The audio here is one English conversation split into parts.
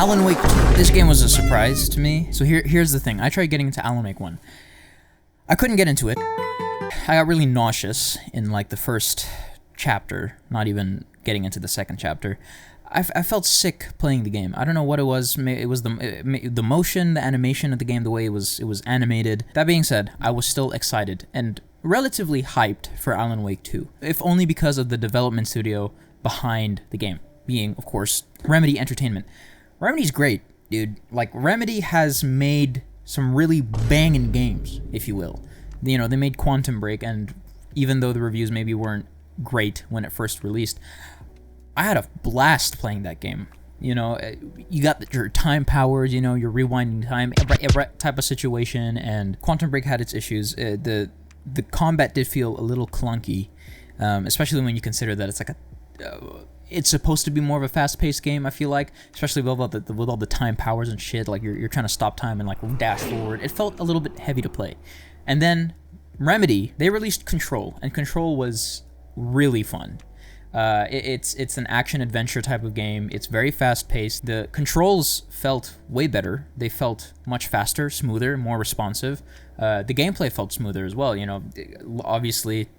Alan Wake, this game was a surprise to me. So here's the thing. I tried getting into Alan Wake 1. I couldn't get into it. I got really nauseous in like the first chapter, not even getting into the second chapter. I felt sick playing the game. I don't know what it was. It was the motion, the animation of the game, the way it was animated. That being said, I was still excited and relatively hyped for Alan Wake 2, if only because of the development studio behind the game, being, of course, Remedy Entertainment. Remedy's great, dude. Like, Remedy has made some really banging games, if you will. You know, they made Quantum Break, and even though the reviews maybe weren't great when it first released, I had a blast playing that game. You know, you got your time powers, you know, your rewinding time type of situation, and Quantum Break had its issues. The combat did feel a little clunky, especially when you consider that it's like it's supposed to be more of a fast-paced game, I feel like, especially with all the time powers and shit. Like, you're trying to stop time and, like, dash forward. It felt a little bit heavy to play. And then Remedy, they released Control, and Control was really fun. It's an action-adventure type of game. It's very fast-paced. The controls felt way better. They felt much faster, smoother, more responsive. The gameplay felt smoother as well, you know. Obviously,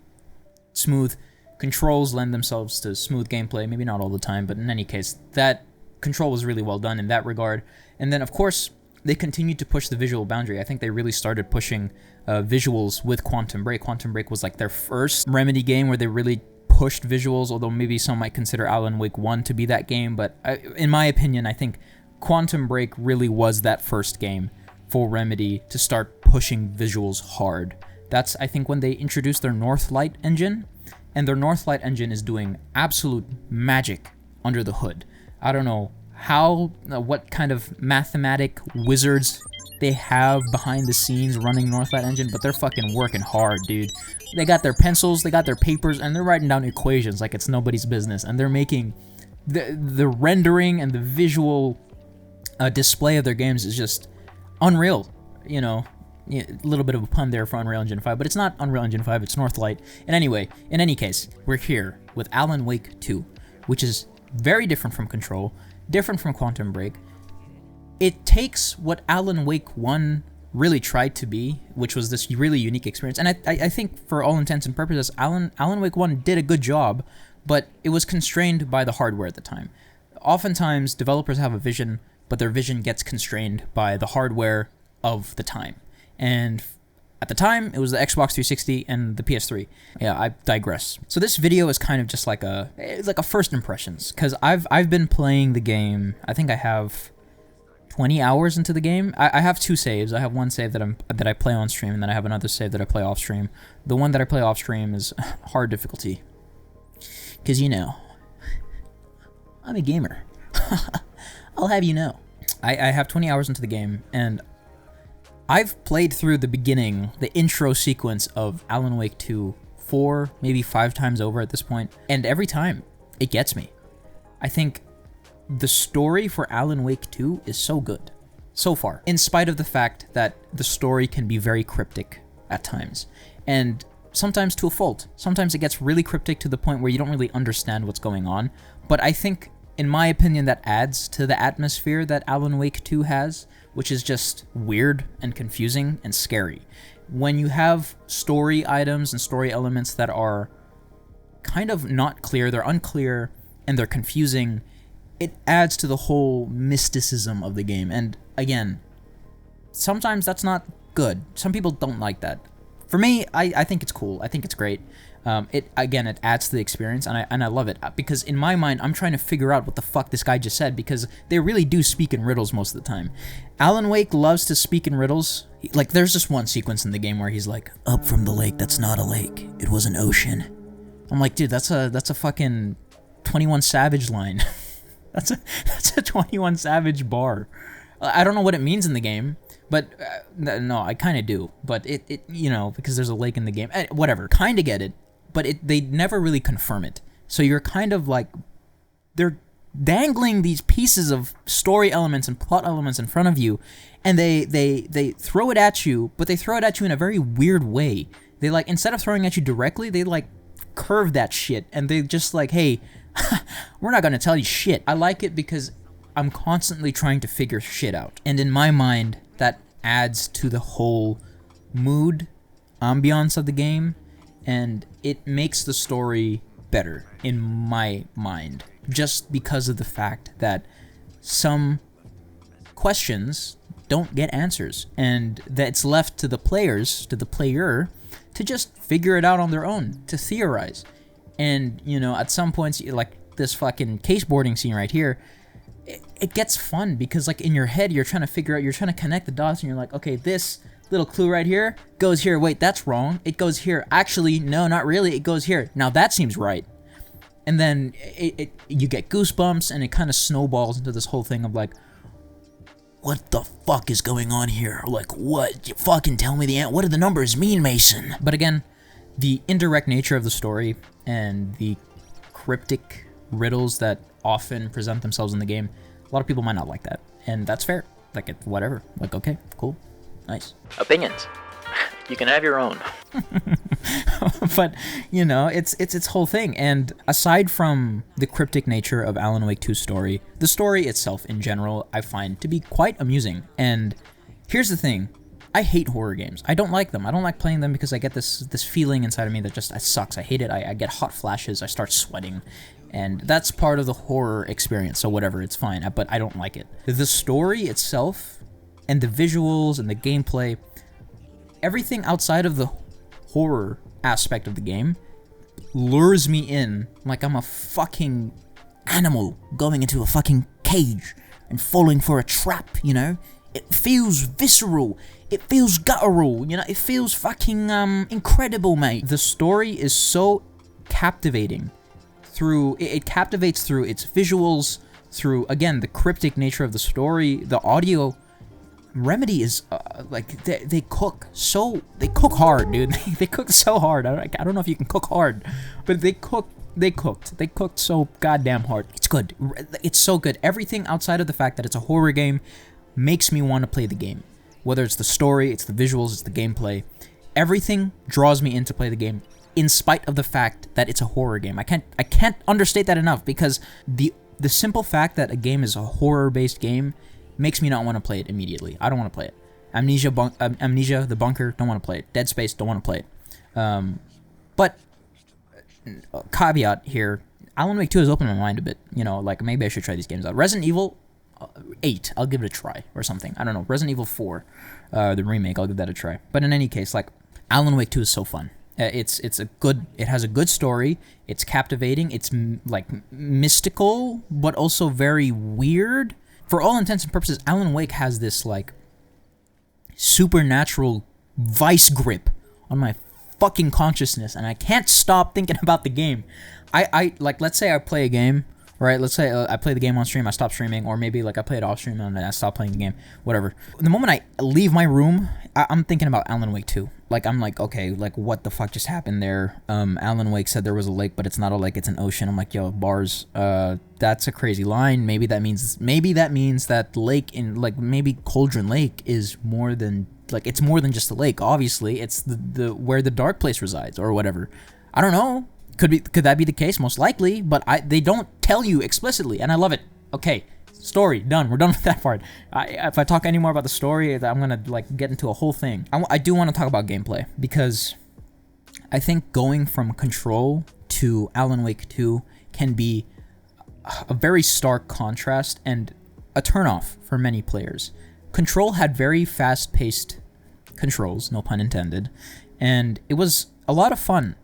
smooth controls lend themselves to smooth gameplay, maybe not all the time, but in any case, that Control was really well done in that regard. And then, of course, they continued to push the visual boundary. I think they really started pushing visuals with Quantum Break. Quantum Break was like their first Remedy game where they really pushed visuals, although maybe some might consider Alan Wake 1 to be that game, but in my opinion, I think Quantum Break really was that first game for Remedy to start pushing visuals hard. That's, I think, when they introduced their Northlight engine, and their Northlight engine is doing absolute magic under the hood. I don't know what kind of mathematic wizards they have behind the scenes running Northlight engine, but they're fucking working hard, dude. They got their pencils, they got their papers, and they're writing down equations like it's nobody's business, and they're making the rendering and the visual display of their games is just unreal, you know. A little bit of a pun there for Unreal Engine 5, but it's not Unreal Engine 5, it's Northlight. And anyway, in any case, we're here with Alan Wake 2, which is very different from Control, different from Quantum Break. It takes what Alan Wake 1 really tried to be, which was this really unique experience, and I think for all intents and purposes, Alan Wake 1 did a good job, but it was constrained by the hardware at the time. Oftentimes, developers have a vision, but their vision gets constrained by the hardware of the time. And at the time, it was the Xbox 360 and the PS3. Yeah, I digress. So this video is kind of just like it's like a first impressions, because I've been playing the game. I think I have 20 hours into the game. I have two saves. I have one save that I play on stream, and then I have another save that I play off stream. The one that I play off stream is hard difficulty, because you know, I'm a gamer. I'll have you know. I have 20 hours into the game, and I've played through the beginning, the intro sequence of Alan Wake 2 4, maybe 5 times over at this point, and every time, it gets me. I think the story for Alan Wake 2 is so good, so far, in spite of the fact that the story can be very cryptic at times, and sometimes to a fault. Sometimes it gets really cryptic to the point where you don't really understand what's going on, but I think, in my opinion, that adds to the atmosphere that Alan Wake 2 has, which is just weird and confusing and scary. When you have story items and story elements that are kind of not clear, they're unclear, and they're confusing, it adds to the whole mysticism of the game. And again, sometimes that's not good. Some people don't like that. For me, I think it's cool. I think it's great. It adds to the experience, and I love it, because in my mind, I'm trying to figure out what the fuck this guy just said, because they really do speak in riddles most of the time. Alan Wake loves to speak in riddles. Like, there's just one sequence in the game where he's like, "Up from the lake, that's not a lake. It was an ocean." I'm like, dude, that's a fucking 21 Savage line. that's a 21 Savage bar. I don't know what it means in the game. But, no, I kind of do. But it you know, because there's a lake in the game. Whatever, kind of get it. But they never really confirm it. So you're kind of like, they're dangling these pieces of story elements and plot elements in front of you. And they throw it at you, but they throw it at you in a very weird way. They, like, instead of throwing at you directly, they, like, curve that shit. And they just like, hey, we're not going to tell you shit. I like it because I'm constantly trying to figure shit out. And in my mind, that adds to the whole mood, ambiance of the game, and it makes the story better in my mind, just because of the fact that some questions don't get answers, and that it's left to the players, to the player, to just figure it out on their own, to theorize. And, you know, at some points, like this fucking caseboarding scene right here, it gets fun, because, like, in your head, you're trying to figure out, you're trying to connect the dots, and you're like, okay, this little clue right here goes here. Wait, that's wrong. It goes here. Actually, no, not really. It goes here. Now that seems right. And then you get goosebumps, and it kind of snowballs into this whole thing of like, what the fuck is going on here? Like, what? You fucking tell me what do the numbers mean, Mason? But again, the indirect nature of the story and the cryptic riddles that often present themselves in the game, a lot of people might not like that. And that's fair. Like, whatever. Like, okay, cool. Nice. Opinions. You can have your own. But, you know, it's its whole thing. And aside from the cryptic nature of Alan Wake 2's story, the story itself in general I find to be quite amusing. And here's the thing. I hate horror games. I don't like them. I don't like playing them because I get this feeling inside of me that just it sucks. I hate it. I get hot flashes. I start sweating. And that's part of the horror experience. So whatever, it's fine. But I don't like it. The story itself and the visuals and the gameplay, everything outside of the horror aspect of the game lures me in like I'm a fucking animal going into a fucking cage and falling for a trap, you know? It feels visceral. It feels guttural, you know? It feels fucking incredible, mate. The story is so captivating it captivates through its visuals, through, again, the cryptic nature of the story, the audio. Remedy is like they cook hard, dude. They cook so hard. I don't know if you can cook hard, but they cooked so goddamn hard. It's good. It's so good. Everything outside of the fact that it's a horror game makes me want to play the game. Whether it's the story, it's the visuals, it's the gameplay, everything draws me in to play the game, in spite of the fact that it's a horror game. I can't understate that enough, because the simple fact that a game is a horror-based game makes me not want to play it immediately. I don't want to play it. Amnesia, The Bunker, don't want to play it. Dead Space, don't want to play it. But, caveat here, Alan Wake 2 has opened my mind a bit. You know, like, maybe I should try these games out. Resident Evil 8, I'll give it a try, or something. I don't know. Resident Evil 4, the remake, I'll give that a try. But in any case, like, Alan Wake 2 is so fun. It has a good story. It's captivating. It's like mystical, but also very weird. For all intents and purposes, Alan Wake has this like supernatural vice grip on my fucking consciousness, and I can't stop thinking about the game. I like, let's say I play a game, right? Let's say I play the game on stream, I stop streaming, or maybe like I play it off stream and I stop playing the game, whatever. The moment I leave my room, I'm thinking about Alan Wake 2. Like, I'm like, okay, like, what the fuck just happened there? Alan Wake said there was a lake, but it's not a lake, it's an ocean. I'm like, yo, bars, that's a crazy line. Maybe that means that lake in, like, maybe Cauldron Lake is more than, like, it's more than just a lake. Obviously, it's the where the dark place resides, or whatever. I don't know. Could that be the case? Most likely, but they don't tell you explicitly, and I love it. Okay. Story, done. We're done with that part. If I talk any more about the story, I'm gonna like get into a whole thing. I do want to talk about gameplay, because I think going from Control to Alan Wake 2 can be a very stark contrast and a turnoff for many players. Control had very fast-paced controls, no pun intended, and it was a lot of fun.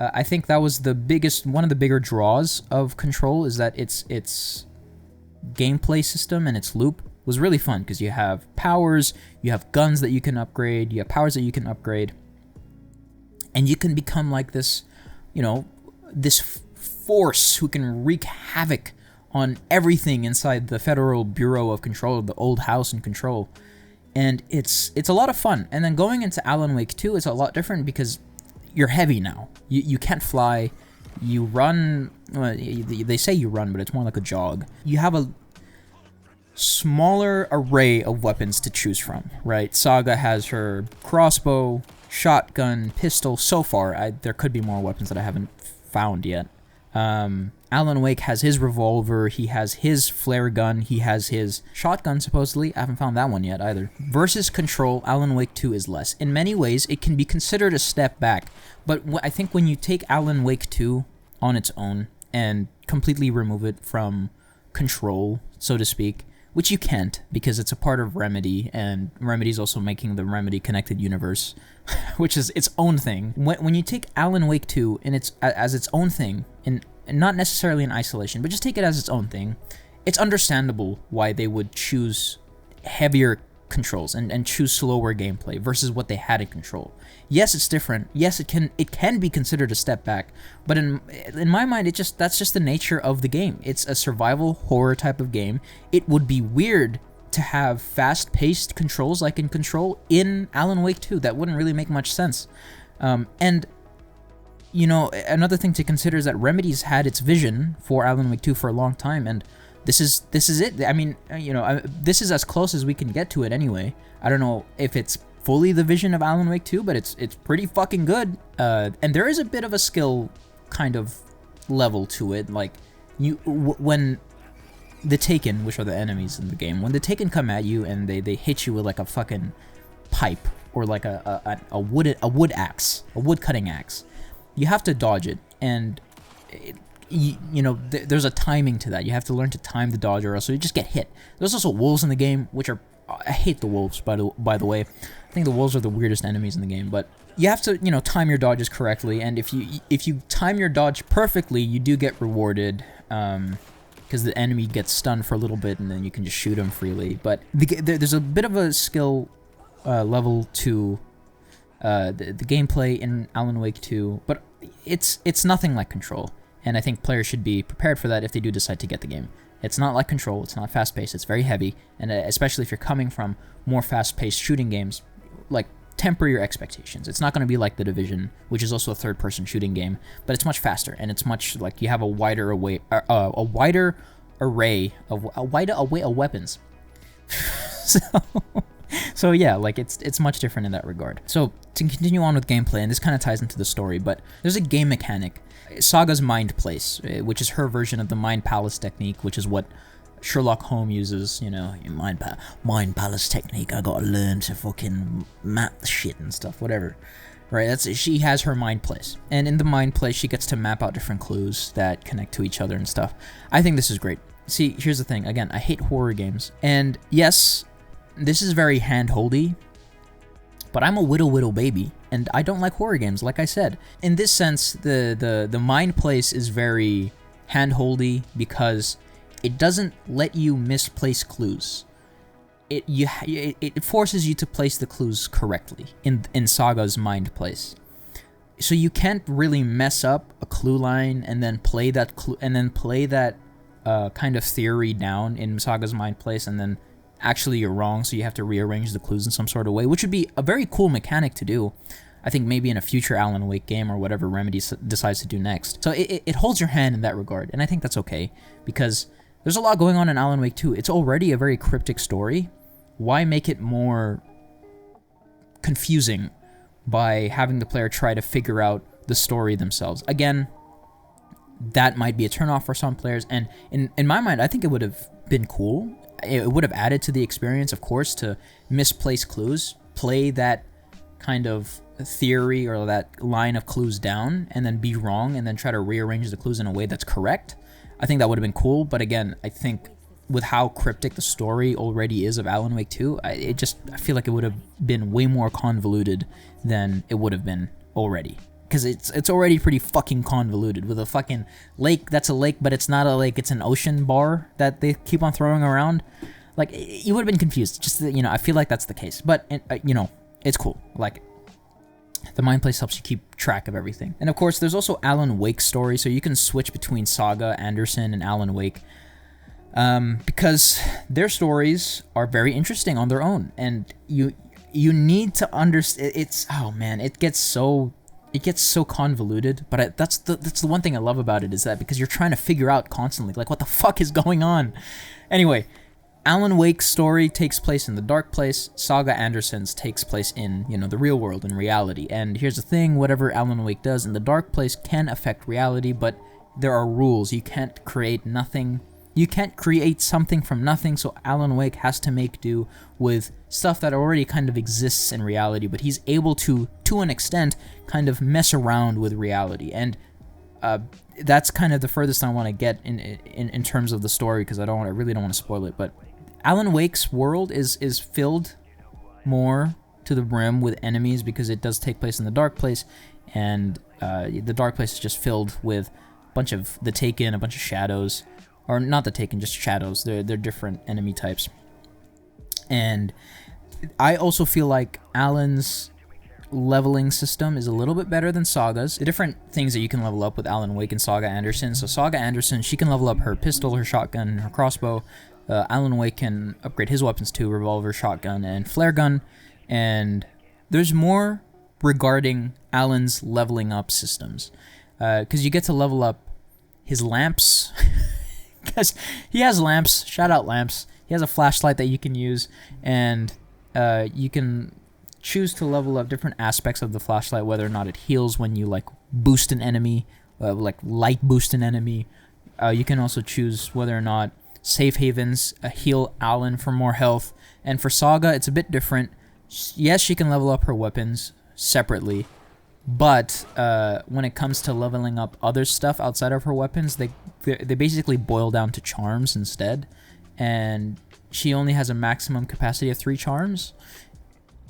I think that was one of the bigger draws of Control, is that its gameplay system and its loop was really fun, because you have powers, you have guns that you can upgrade, you have powers that you can upgrade, and you can become like this, you know, this force who can wreak havoc on everything inside the Federal Bureau of Control, the old house in Control. And it's a lot of fun. And then going into Alan Wake 2, it's a lot different, because you're heavy now. You can't fly. You run, well, they say you run, but it's more like a jog. You have a smaller array of weapons to choose from, right? Saga has her crossbow, shotgun, pistol. So far, there could be more weapons that I haven't found yet. Alan Wake has his revolver, he has his flare gun, he has his shotgun, supposedly. I haven't found that one yet, either. Versus Control, Alan Wake 2 is less. In many ways, it can be considered a step back, but I think when you take Alan Wake 2 on its own and completely remove it from Control, so to speak, which you can't, because it's a part of Remedy, and Remedy's also making the Remedy Connected Universe, which is its own thing. When you take Alan Wake 2 as its own thing, and not necessarily in isolation, but just take it as its own thing, it's understandable why they would choose heavier controls and choose slower gameplay versus what they had in Control. Yes, it's different. Yes, it can be considered a step back, but in my mind, that's just the nature of the game. It's a survival horror type of game. It would be weird to have fast-paced controls like in Control in Alan Wake 2. That wouldn't really make much sense. And you know, another thing to consider is that Remedy's had its vision for Alan Wake 2 for a long time, and this is it. I mean, you know, this is as close as we can get to it anyway. I don't know if it's fully the vision of Alan Wake 2, but it's pretty fucking good. And there is a bit of a skill kind of level to it. Like, when the Taken, which are the enemies in the game, when the Taken come at you and they hit you with like a fucking pipe or like a wood axe, a wood cutting axe, you have to dodge it, and you know, there's a timing to that. You have to learn to time the dodge, or else you just get hit. There's also wolves in the game, which are, I hate the wolves, by the way. I think the wolves are the weirdest enemies in the game, but you have to, you know, time your dodges correctly, and if you time your dodge perfectly, you do get rewarded, because the enemy gets stunned for a little bit, and then you can just shoot him freely. But there's a bit of a skill level to the gameplay in Alan Wake 2, but it's nothing like Control, and I think players should be prepared for that if they do decide to get the game. It's not like Control, it's not fast-paced, it's very heavy, and especially if you're coming from more fast-paced shooting games, like, temper your expectations. It's not going to be like The Division, which is also a third-person shooting game, but it's much faster, and it's much, like, you have a wider array of weapons. So yeah, like, it's much different in that regard. So to continue on with gameplay, and this kind of ties into the story, but there's a game mechanic, Saga's Mind Place, which is her version of the Mind Palace technique, which is what Sherlock Holmes uses, you know, Mind Palace technique. I gotta learn to fucking map the shit and stuff, whatever. Right? She has her Mind Place, and in the Mind Place, she gets to map out different clues that connect to each other and stuff. I think this is great. See, here's the thing. Again, I hate horror games, and yes, this is very hand-holdy, but I'm a whittle baby, and I don't like horror games, like I said. In this sense, the Mind Place is very hand-holdy because it doesn't let you misplace clues. It forces you to place the clues correctly in Saga's Mind Place. So you can't really mess up a clue line and then play that kind of theory down in Saga's Mind Place, and then actually you're wrong, so you have to rearrange the clues in some sort of way, which would be a very cool mechanic to do. I think maybe in a future Alan Wake game or whatever Remedy decides to do next. So it holds your hand in that regard, and I think that's okay, because there's a lot going on in Alan Wake 2. It's already a very cryptic story. Why make it more confusing by having the player try to figure out the story themselves? Again, that might be a turnoff for some players, and in my mind, I think it would have been cool. It would have added to the experience, of course, to misplace clues, play that kind of theory or that line of clues down, and then be wrong, and then try to rearrange the clues in a way that's correct. I think that would have been cool, but again, I think with how cryptic the story already is of Alan Wake 2, I feel like it would have been way more convoluted than it would have been already. Because it's already pretty fucking convoluted with a fucking lake that's a lake, but it's not a lake, it's an ocean bar that they keep on throwing around. Like, you would have been confused. Just, you know, I feel like that's the case. But, you know, it's cool. Like, the Mind Place helps you keep track of everything. And of course, there's also Alan Wake's story, so you can switch between Saga, Anderson, and Alan Wake. Because their stories are very interesting on their own. And you need to understand, it gets so convoluted, but that's the one thing I love about it, is that because you're trying to figure out constantly, like, what the fuck is going on? Anyway, Alan Wake's story takes place in the dark place. Saga Anderson's takes place in, you know, the real world, in reality. And here's the thing, whatever Alan Wake does in the dark place can affect reality, but there are rules. You can't create nothing. You can't create something from nothing, so Alan Wake has to make do with stuff that already kind of exists in reality, but he's able to an extent, kind of mess around with reality. And that's kind of the furthest I want to get in terms of the story, because I really don't want to spoil it. But Alan Wake's world is filled more to the brim with enemies, because it does take place in the Dark Place, and the Dark Place is just filled with a bunch of the Taken, a bunch of shadows. Or not the Taken, just shadows. They're different enemy types. And I also feel like Alan's leveling system is a little bit better than Saga's. The different things that you can level up with Alan Wake and Saga Anderson. So Saga Anderson, she can level up her pistol, her shotgun, her crossbow. Alan Wake can upgrade his weapons too, revolver, shotgun, and flare gun. And there's more regarding Alan's leveling up systems. Because you get to level up his lamps. Because he has lamps. Shout out lamps. He has a flashlight that you can use, and you can choose to level up different aspects of the flashlight, whether or not it heals when you like boost an enemy, like light boost an enemy. You can also choose whether or not safe havens heal Alan for more health. And for Saga, it's a bit different. Yes, she can level up her weapons separately, but when it comes to leveling up other stuff outside of her weapons, they basically boil down to charms instead, and she only has a maximum capacity of 3 charms.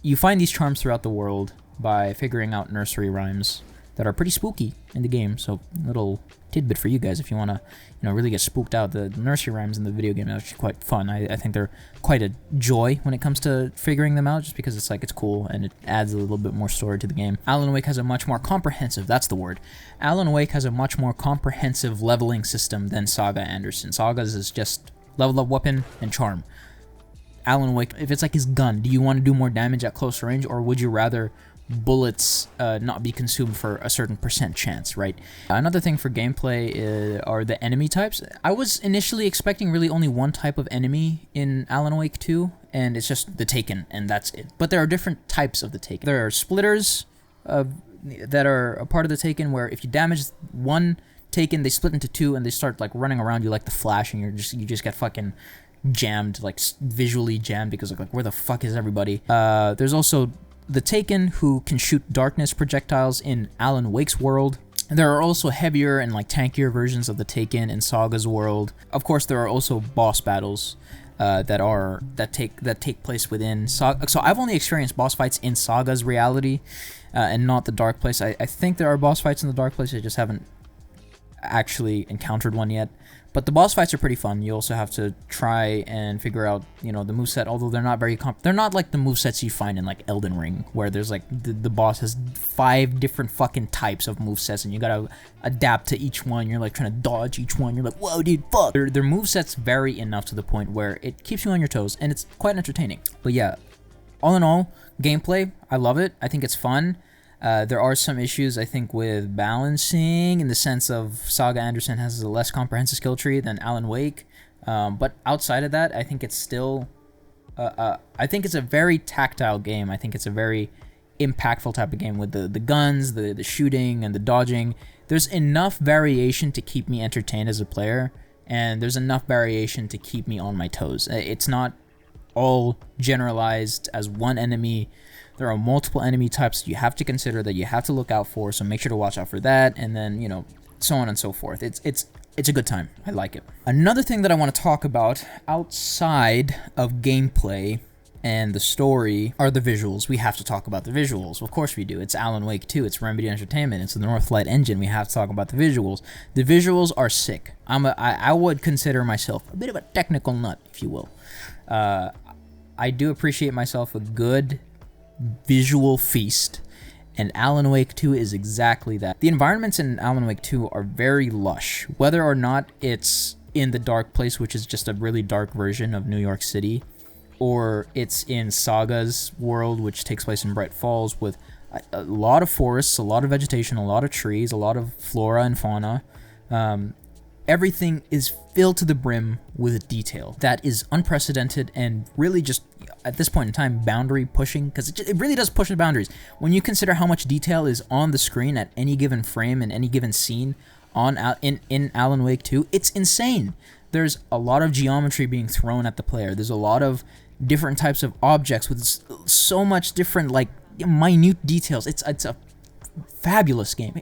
You find these charms throughout the world by figuring out nursery rhymes that are pretty spooky in the game. So little tidbit for you guys if you want to, really get spooked out. The nursery rhymes in the video game are actually quite fun. I think they're quite a joy when it comes to figuring them out, just because it's cool and it adds a little bit more story to the game. Alan Wake has a much more comprehensive, that's the word. Alan Wake has a much more comprehensive leveling system than Saga Anderson. Saga's is just level up weapon and charm. Alan Wake, if it's like his gun, do you want to do more damage at close range, or would you rather bullets not be consumed for a certain % chance, right? Another thing for gameplay are the enemy types. I was initially expecting really only one type of enemy in Alan Wake 2, and it's just the Taken, and that's it. But there are different types of the Taken. There are splitters that are a part of the Taken, where if you damage one Taken, they split into 2, and they start like running around you like the Flash, and you just get fucking jammed, like visually jammed, because like where the fuck is everybody? There's also the Taken, who can shoot darkness projectiles in Alan Wake's world. There are also heavier and like tankier versions of the Taken in Saga's world. Of course, there are also boss battles that take place within Saga. So I've only experienced boss fights in Saga's reality, and not the Dark Place. I think there are boss fights in the Dark Place. I just haven't actually encountered one yet. But the boss fights are pretty fun. You also have to try and figure out, the moveset, although they're not very they're not like the movesets you find in like Elden Ring, where there's like the boss has 5 different fucking types of movesets, and you gotta adapt to each one. You're like trying to dodge each one. You're like, whoa, dude, fuck. Their movesets vary enough to the point where it keeps you on your toes, and it's quite entertaining. But yeah, all in all, gameplay, I love it. I think it's fun. There are some issues, I think, with balancing, in the sense of Saga Anderson has a less comprehensive skill tree than Alan Wake. But outside of that, I think it's still... I think it's a very tactile game. I think it's a very impactful type of game with the guns, the shooting, and the dodging. There's enough variation to keep me entertained as a player, and there's enough variation to keep me on my toes. It's not all generalized as one enemy. There are multiple enemy types you have to consider, that you have to look out for, so make sure to watch out for that, and then, so on and so forth. It's a good time. I like it. Another thing that I want to talk about outside of gameplay and the story are the visuals. We have to talk about the visuals. Of course we do. It's Alan Wake 2. It's Remedy Entertainment. It's the Northlight engine. We have to talk about the visuals. The visuals are sick. I would consider myself a bit of a technical nut, if you will. I do appreciate myself a good visual feast, and Alan Wake 2 is exactly that. The environments in Alan Wake 2 are very lush, whether or not it's in the Dark Place, which is just a really dark version of New York City, or it's in Saga's world, which takes place in Bright Falls, with a lot of forests, a lot of vegetation, a lot of trees, a lot of flora and fauna. Everything is filled to the brim with detail that is unprecedented, and really just, at this point in time, boundary pushing, because it really does push the boundaries. When you consider how much detail is on the screen at any given frame and any given scene, in Alan Wake 2, it's insane. There's a lot of geometry being thrown at the player. There's a lot of different types of objects with so much different, like, minute details. It's a fabulous game.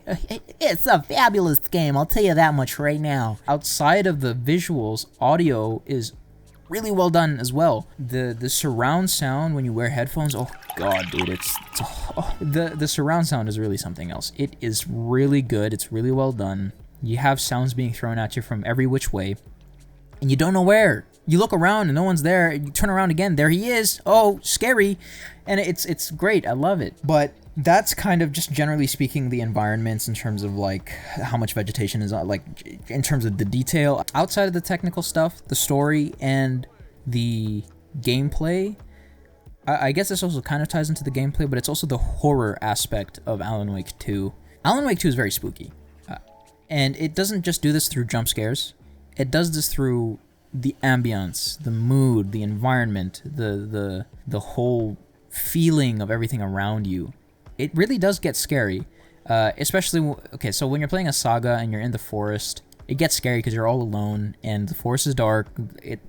It's a fabulous game, I'll tell you that much right now. Outside of the visuals, audio is really well done as well. The surround sound when you wear headphones, oh god, dude, the surround sound is really something else. It is really good. It's really well done. You have sounds being thrown at you from every which way, and you don't know where. You look around and no one's there. You turn around again, there he is. Oh, scary. And it's great. I love it. But that's kind of just generally speaking the environments in terms of like how much vegetation is like in terms of the detail. Outside of the technical stuff, the story and the gameplay, I guess this also kind of ties into the gameplay, but it's also the horror aspect of Alan Wake 2. Alan Wake 2 is very spooky. And it doesn't just do this through jump scares. It does this through the ambience, the mood, the environment, the whole feeling of everything around you. It really does get scary, especially, okay, so when you're playing a saga and you're in the forest, it gets scary because you're all alone and the forest is dark,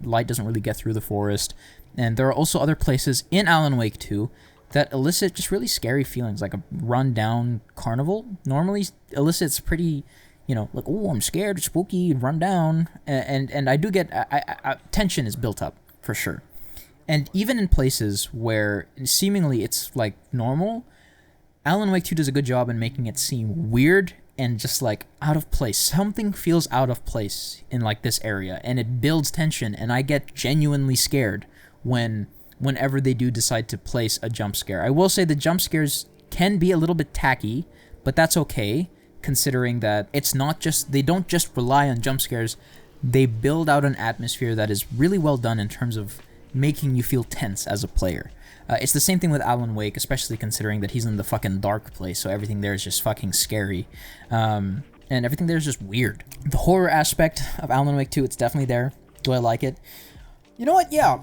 light doesn't really get through the forest, and there are also other places in Alan Wake 2 that elicit just really scary feelings, like a run-down carnival normally elicits pretty, you know, like, oh, I'm scared, spooky, run down, and I do get, tension is built up, for sure. And even in places where seemingly it's, like, normal, Alan Wake 2 does a good job in making it seem weird and just, like, out of place. Something feels out of place in, like, this area, and it builds tension, and I get genuinely scared whenever they do decide to place a jump scare. I will say the jump scares can be a little bit tacky, but that's okay, considering that it's not just, they don't just rely on jump scares, they build out an atmosphere that is really well done in terms of making you feel tense as a player. It's the same thing with Alan Wake, especially considering that he's in the fucking dark place, so everything there is just fucking scary. And everything there is just weird. The horror aspect of Alan Wake 2, it's definitely there. Do I like it? You know what? Yeah,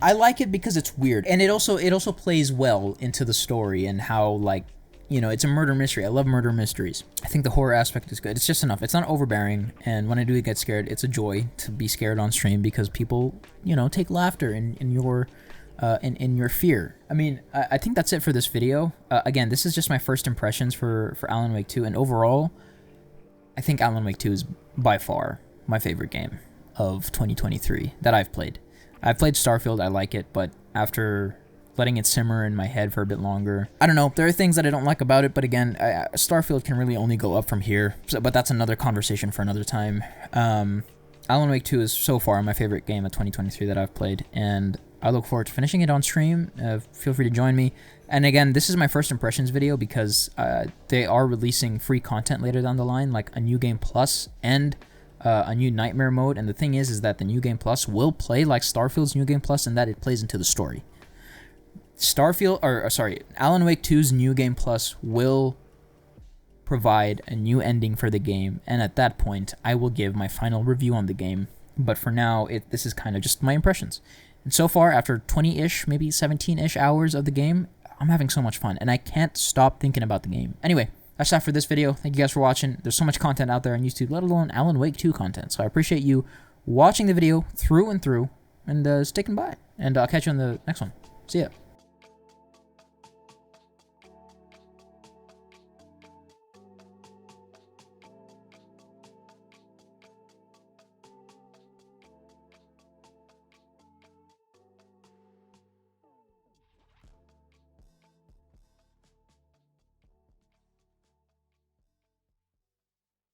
I like it because it's weird. And it also plays well into the story and how, like, you know, it's a murder mystery. I love murder mysteries. I think the horror aspect is good. It's just enough. It's not overbearing, and when I do get scared, it's a joy to be scared on stream because people, you know, take laughter in your fear. I mean, I think that's it for this video. Again, this is just my first impressions for Alan Wake 2, and overall, I think Alan Wake 2 is by far my favorite game of 2023 that I've played. I've played Starfield, I like it, but after letting it simmer in my head for a bit longer, I don't know, there are things that I don't like about it, but again, Starfield can really only go up from here, but that's another conversation for another time. Alan Wake 2 is so far my favorite game of 2023 that I've played, and I look forward to finishing it on stream. Feel free to join me. And again, this is my first impressions video because they are releasing free content later down the line, like a New Game Plus and a new Nightmare mode. And the thing is that the New Game Plus will play like Starfield's New Game Plus in that it plays into the story. Alan Wake 2's New Game Plus will provide a new ending for the game, and at that point, I will give my final review on the game. But for now, this is kind of just my impressions. And so far, after 20-ish, maybe 17-ish hours of the game, I'm having so much fun, and I can't stop thinking about the game. Anyway, that's that for this video. Thank you guys for watching. There's so much content out there on YouTube, let alone Alan Wake 2 content. So I appreciate you watching the video through and through, and sticking by. And I'll catch you on the next one. See ya.